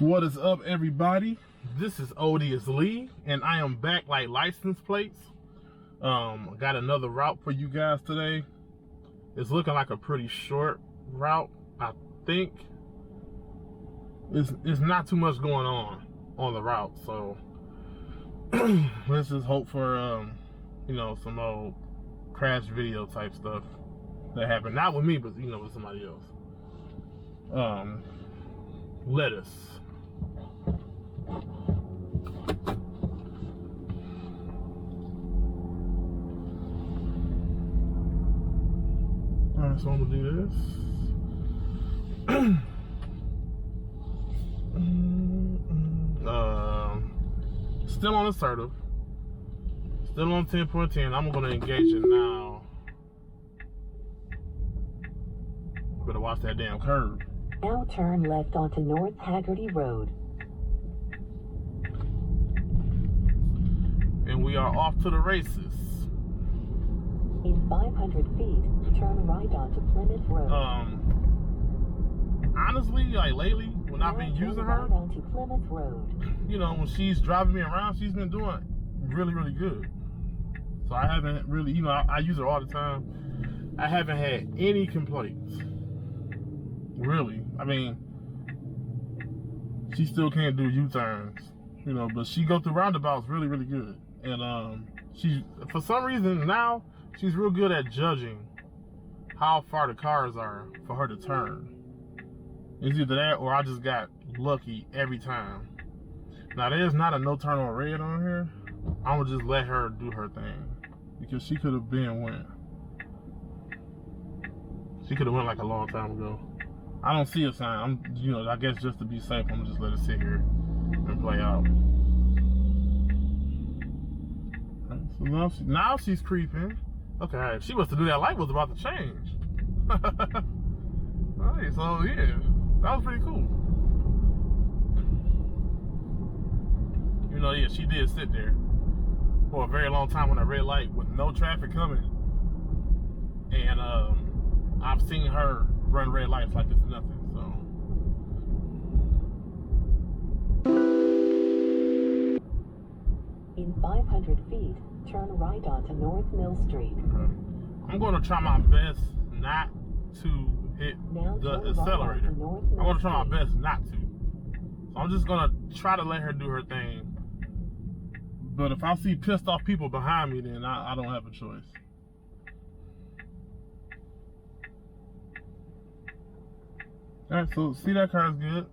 What is up, everybody? This is Odious Lee, and I am back like license plates. Got another route for you guys today. It's looking like a pretty short route. I think it's not too much going on the route, so let's just hope for you know, some old crash video type stuff that happened, not with me, but you know, with somebody else. Lettuce. Alright, so I'm gonna do this. Still on assertive. Still on 10.10. I'm gonna engage it now. Better watch that damn curve. Now turn left onto North Haggerty Road. And we are off to the races. In 500 feet, turn right onto Plymouth Road. Honestly, like lately, when I've been using her, right onto Plymouth Road. You know, when she's driving me around, she's been doing really, really good. So I haven't really, you know, I use her all the time. I haven't had any complaints. Really. I mean, she still can't do U-turns, you know, but she go through roundabouts really, really good. And she, for some reason now, she's real good at judging how far the cars are for her to turn. It's either that or I just got lucky every time. Now there's not a no turn on red on here. I'm gonna just let her do her thing because she could have been went. She could have went like a long time ago. I don't see a sign. I'm, you know, I guess just to be safe, I'm gonna just let it sit here and play out. Right, so now she's creeping. Okay, she must have knew that light was about to change. Alright, so yeah, that was pretty cool. You know, yeah, she did sit there for a very long time on that red light with no traffic coming. And I've seen her run red lights like it's nothing, so. In 500 feet, turn right onto North Mill Street. I'm gonna try my best not to hit the accelerator. I'm gonna try my best not to. So I'm just gonna try to let her do her thing. But if I see pissed off people behind me, then I don't have a choice. Alright, so see, that car's good.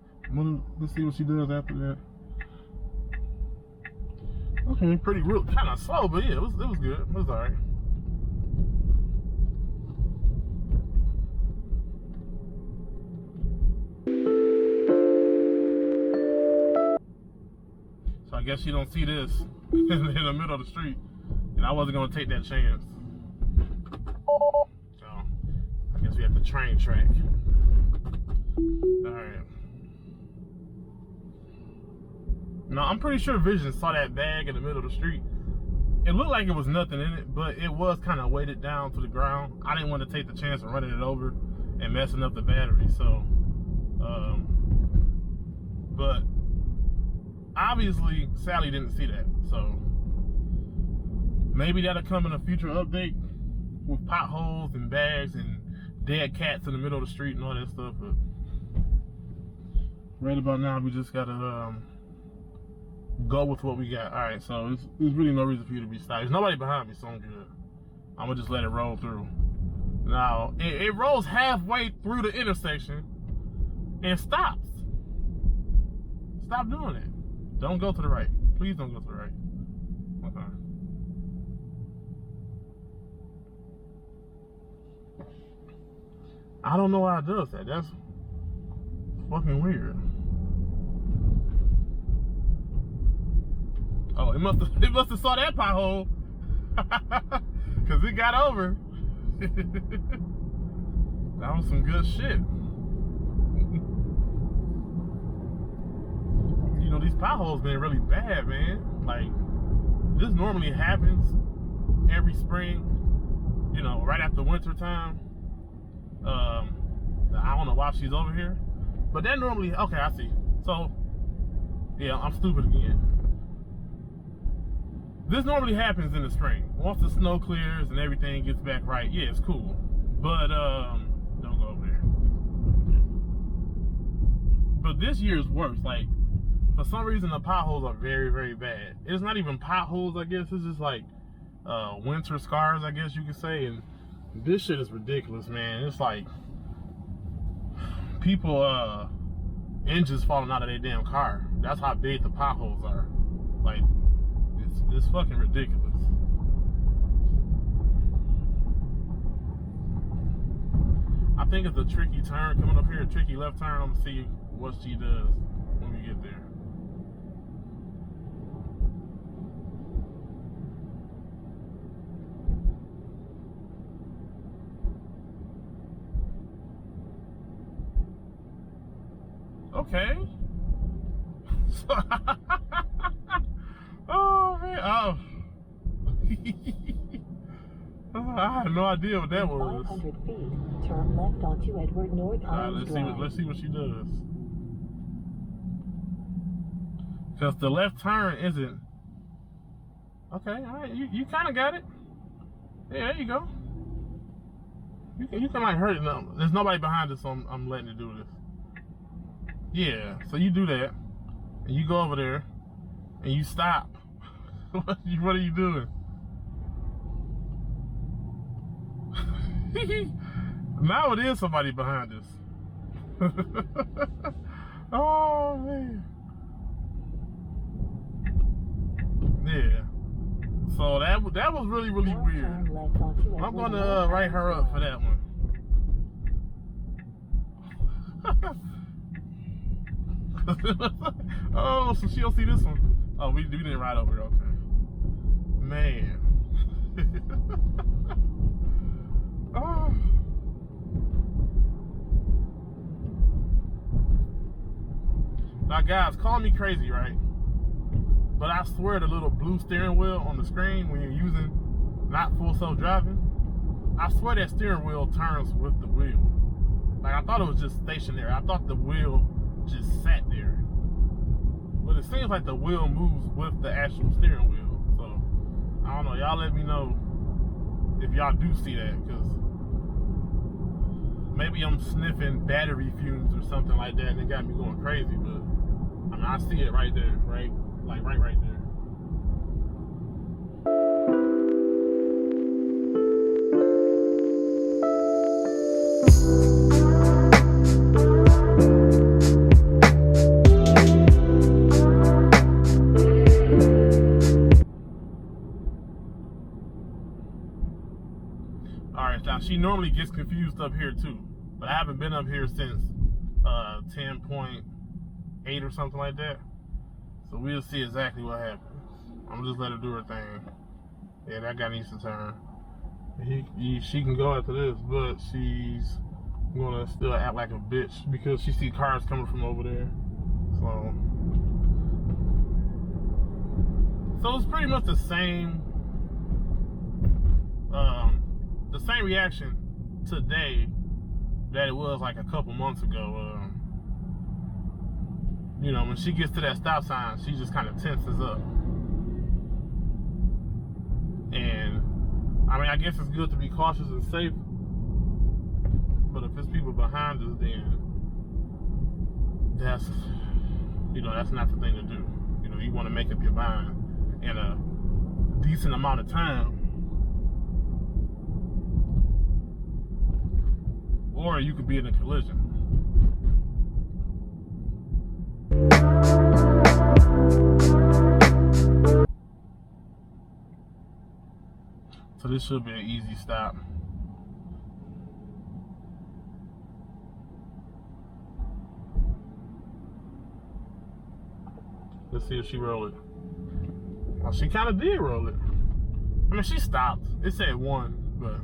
Let's see what she does after that. Okay, pretty real, kind of slow, but yeah, it was good. It was alright. So I guess she don't see this in the middle of the street, and I wasn't gonna take that chance. So I guess we have to train track. Alright. Now, I'm pretty sure Vision saw that bag in the middle of the street. It looked like it was nothing in it, but it was kind of weighted down to the ground. I didn't want to take the chance of running it over and messing up the battery, so. But obviously, Sally didn't see that, so. Maybe that'll come in a future update with potholes and bags and dead cats in the middle of the street and all that stuff, but. Right about now, we just gotta go with what we got. All right, so there's really no reason for you to be stopped. There's nobody behind me, so I'm good. I'm gonna just let it roll through. Now, it rolls halfway through the intersection and stops. Stop doing it. Don't go to the right. Please don't go to the right. Okay. I don't know why it does that. That's fucking weird. Oh, it must have saw that pothole. Cause it got over. That was some good shit. You know, these potholes been really bad, man. Like, this normally happens every spring, you know, right after winter time. I don't know why she's over here. But that normally, okay, I see. So Yeah, I'm stupid again. This normally happens in the spring. Once the snow clears and everything gets back right, yeah, it's cool. But don't go over there. But this year's worse. Like, for some reason, the potholes are very, very bad. It's not even potholes, I guess. It's just like winter scars, I guess you could say. And this shit is ridiculous, man. It's like people, engines falling out of their damn car. That's how big the potholes are. Like, it's fucking ridiculous. I think it's a tricky turn coming up here, a tricky left turn. I'm gonna see what she does when we get there. Okay. Oh man. Oh. I had no idea what that was. 500 feet, turn left onto Edward North Island Drive. Let's see what she does. Because the left turn isn't. Okay, all right, you kind of got it. Yeah, there you go. You can like hurt it. No, there's nobody behind us, so I'm letting it do this. Yeah, so you do that, and you go over there, and you stop. What are you doing? Now it is somebody behind us. Oh man. Yeah. So that was really weird. I'm gonna write her up for that one. Oh, so she'll see this one. Oh, we didn't ride over it. Okay. Man. Oh. Now, guys, call me crazy, right? But I swear the little blue steering wheel on the screen when you're using not full self-driving, I swear that steering wheel turns with the wheel. Like, I thought it was just stationary. I thought the wheel just sat there. But it seems like the wheel moves with the actual steering wheel. So, I don't know. Y'all let me know if y'all do see that, because maybe I'm sniffing battery fumes or something like that and it got me going crazy, but I mean, I see it right there, right? Like right there. Alright, now she normally gets confused up here too, but I haven't been up here since 10.8 or something like that. So we'll see exactly what happens. I'm gonna just let her do her thing. Yeah, that guy needs to turn. She can go after this, but she's gonna still act like a bitch because she see cars coming from over there. So it's pretty much the same reaction today that it was like a couple months ago. You know, when she gets to that stop sign, she just kind of tenses up. And, I mean, I guess it's good to be cautious and safe. But if there's people behind us, then that's, you know, that's not the thing to do. You know, you want to make up your mind in a decent amount of time. Or you could be in a collision. So this should be an easy stop. Let's see if she rolled it. Well, she kind of did roll it. I mean, she stopped. It said 1, but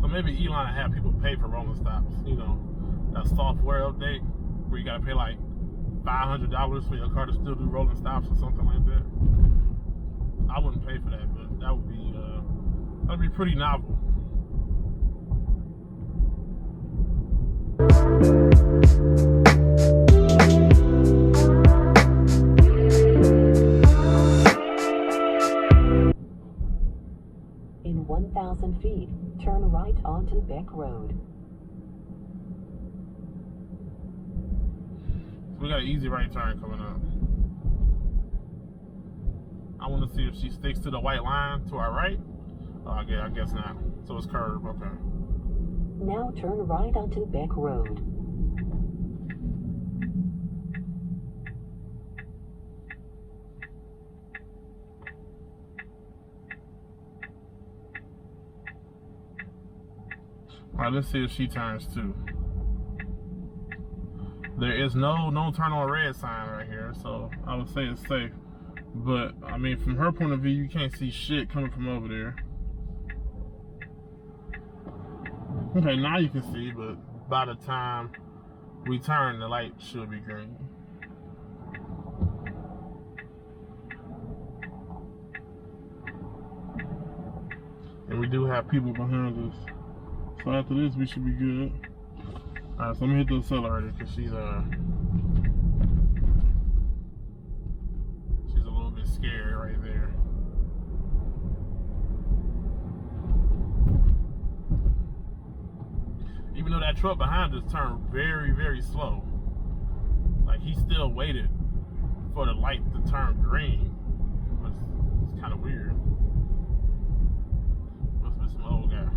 so maybe Elon will have people pay for rolling stops. You know, that software update where you gotta pay like $500 for your car to still do rolling stops or something like that. I wouldn't pay for that, but that'd be pretty novel. 1,000 feet, turn right onto Beck Road. We got an easy right turn coming up. I want to see if she sticks to the white line to our right. Oh, I guess not. So it's curved. Okay. Now turn right onto Beck Road. All right, let's see if she turns too. There is no turn on red sign right here, so I would say it's safe. But I mean, from her point of view, you can't see shit coming from over there. Okay, now you can see, but by the time we turn, the light should be green. And we do have people behind us. So after this, we should be good. Alright, so let me hit the accelerator because she's a little bit scared right there. Even though that truck behind us turned very, very slow. Like he still waited for the light to turn green. It's kind of weird. Must be some old guy.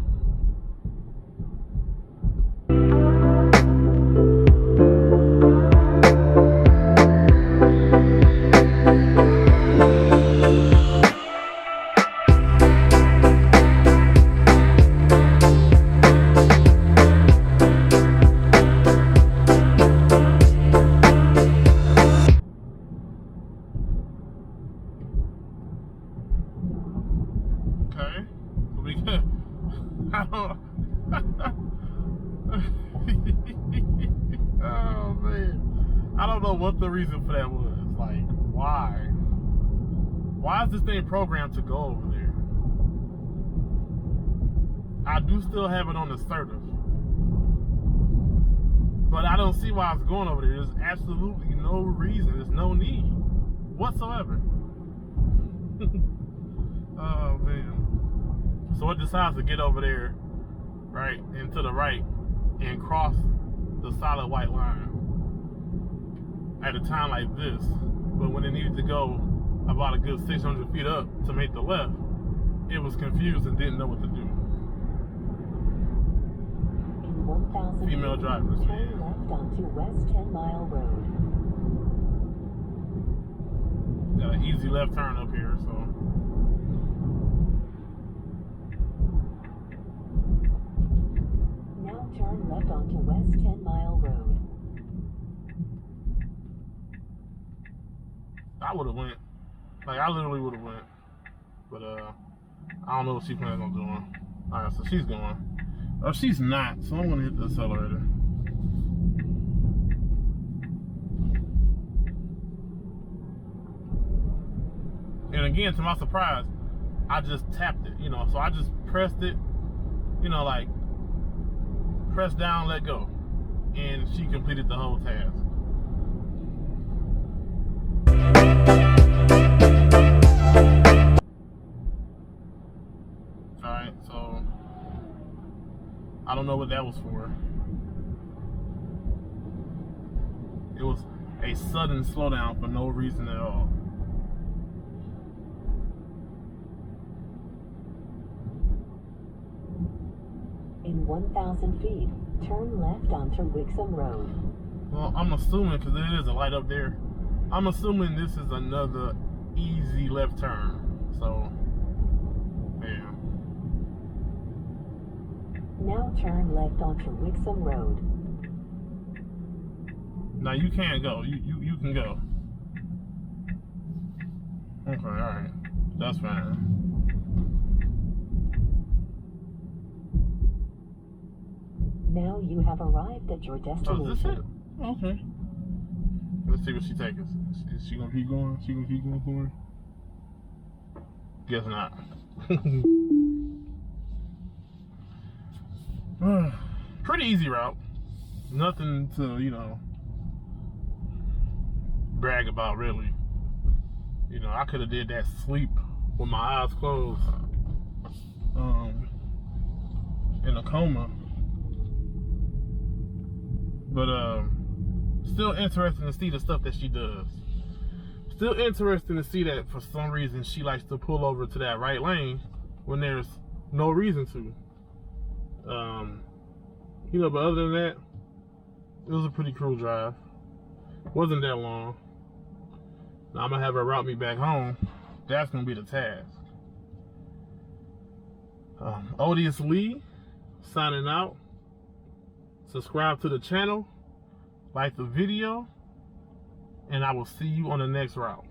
Oh man, I don't know what the reason for that was. Like, why is this thing programmed to go over there? I do still have it on assertive, but I don't see why it's going over there. There's absolutely no reason. There's no need whatsoever. Oh man. So it decides to get over there, right, and to the right, and cross the solid white line at a time like this. But when it needed to go about a good 600 feet up to make the left, it was confused and didn't know what to do. In 1,000 Female drivers, turn man. left onto West 10 Mile Road. Got an easy left turn up here, so. Now turn left onto West 10 Mile Road. I would have went. Like, I literally would have went. But, I don't know what she plans on doing. Alright, so she's going. Oh, she's not, so I'm going to hit the accelerator. And again, to my surprise, I just tapped it, you know. So I just pressed it, you know, like, press down, let go. And she completed the whole task. Alright, so I don't know what that was for. It was a sudden slowdown for no reason at all. In 1,000 feet, turn left onto Wixom Road. Well, I'm assuming, because there is a light up there, I'm assuming this is another easy left turn. So, yeah. Now turn left onto Wixom Road. Now you can't go. You can go. Okay, alright. That's fine. Now you have arrived at your destination. Oh, is this it? Okay. Let's see what she takes us. Is she gonna keep going? She gonna keep going for her? Guess not. Pretty easy route. Nothing to, you know, brag about, really. You know, I could have did that sleep with my eyes closed. in a coma. But still interesting to see the stuff that she does. Still interesting to see that for some reason she likes to pull over to that right lane when there's no reason to. You know, but other than that, it was a pretty cool drive. Wasn't that long. Now I'm gonna have her route me back home. That's gonna be the task. Odious Lee signing out. Subscribe to the channel, like the video, and I will see you on the next route.